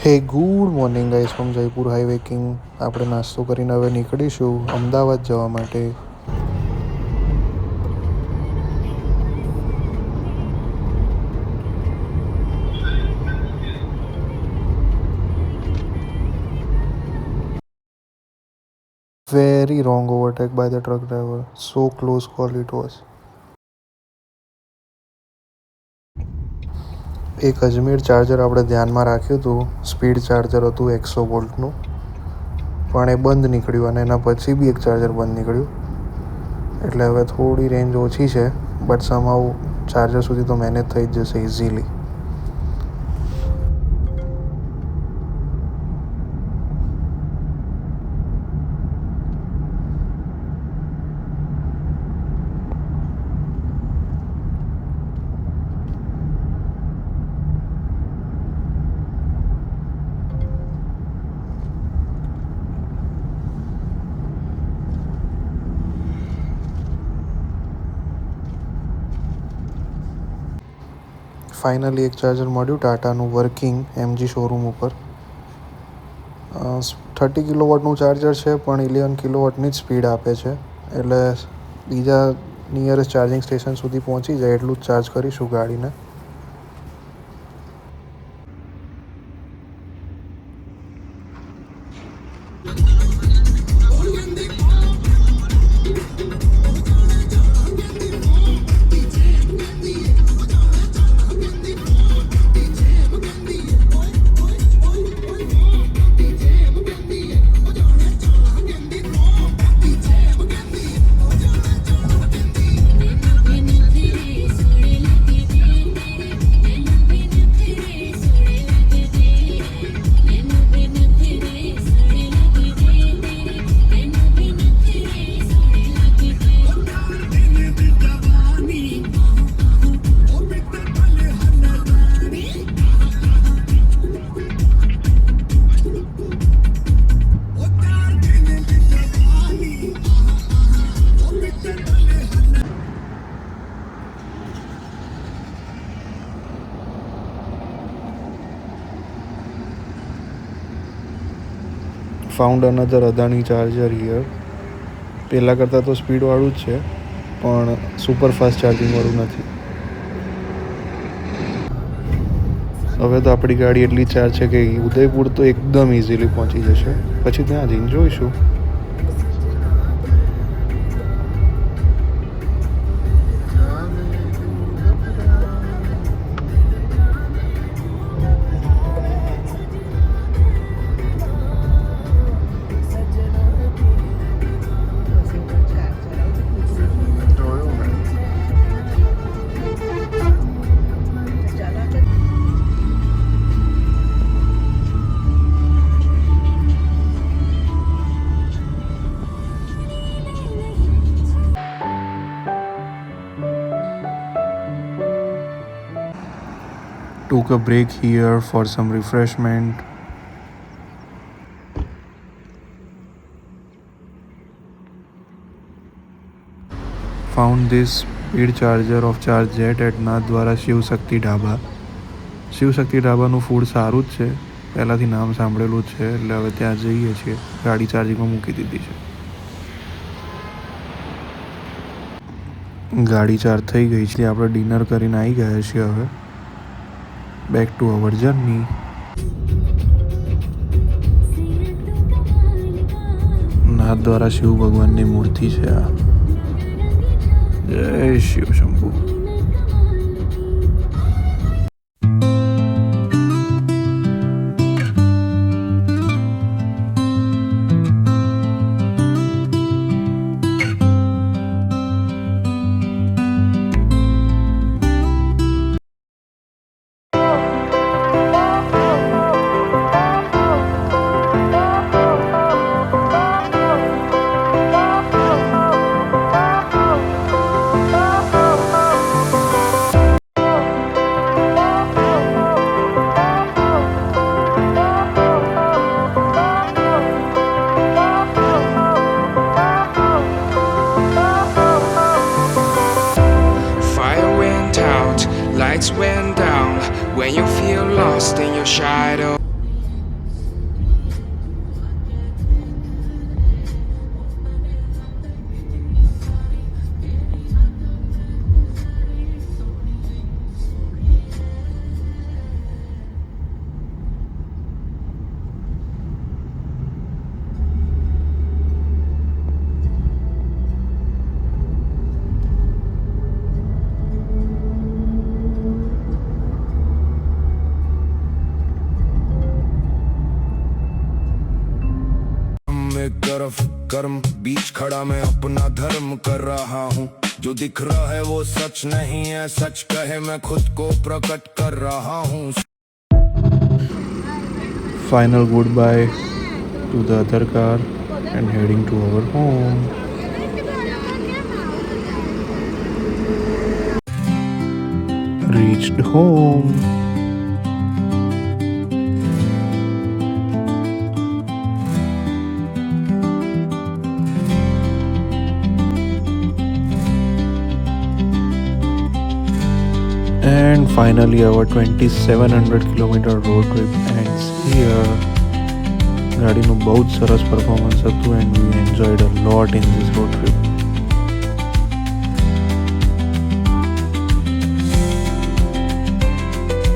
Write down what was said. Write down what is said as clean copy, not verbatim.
હે good morning guys from Jaipur highway king. આપણે નાસ્તો કરીને હવે નીકળીશું અમદાવાદ જવા માટે. Very wrong overtake by the truck driver. So close call it was. એક અજમેર ચાર્જર આપણે ધ્યાનમાં રાખ્યું હતું. સ્પીડ ચાર્જર હતું 100 વોલ્ટનું, પણ એ બંધ નીકળ્યું અને એના પછી બી એક ચાર્જર બંધ નીકળ્યું. એટલે હવે થોડી રેન્જ ઓછી છે, બટ સમહાઉ ચાર્જર સુધી તો મેનેજ થઈ જ જશે ઇઝીલી. ફાઇનલી એક ચાર્જર મળ્યું ટાટાનું વર્કિંગ એમજી શોરૂમ ઉપર. 30 કિલોવોટનું ચાર્જર છે, પણ 11 કિલોવોટની જ સ્પીડ આપે છે. એટલે બીજા નિયરેસ્ટ ચાર્જિંગ સ્ટેશન સુધી પહોંચી જાય એટલું જ ચાર્જ કરીશું ગાડીને. Found another Adani charger here. પહેલાં કરતાં તો સ્પીડવાળું જ છે, પણ સુપર ફાસ્ટ ચાર્જિંગવાળું નથી. હવે તો આપણી ગાડી એટલી ચાર્જ છે કે ઉદયપુર તો એકદમ ઇઝીલી પહોંચી જશે. પછી ત્યાં જઈને જોઈશું. Took a break here for some refreshment. Found this speed charger of ChargeJet at Nathdwara Shivshakti Dhaba. Shivshakti ઢાબાનું ફૂડ સારું જ છે, પહેલાંથી નામ સાંભળેલું જ છે, એટલે હવે ત્યાં જઈએ છીએ. ગાડી ચાર્જિંગમાં મૂકી દીધી છે. ગાડી ચાર્જ થઈ ગઈ છે. આપણે ડિનર કરીને આવી ગયા છીએ. હવે back to our journey. Nathdwara Shiv ભગવાનની મૂર્તિ છે આ. જય Shiv Shambhu. lights went down when you feel lost in your shadow. कर्म बीच खड़ा मैं अपना धर्म कर रहा हूँ जो दिख रहा है वो सच नहीं है सच कहे मैं खुद को प्रकट कर रहा हूँ Final goodbye to the other car and heading to our home. Reached home. And finally our 2700 kilometer road trip ends here. ગાડીનું બહુ જ સરસ પરફોર્મન્સ હતું and we enjoyed a lot in this road trip.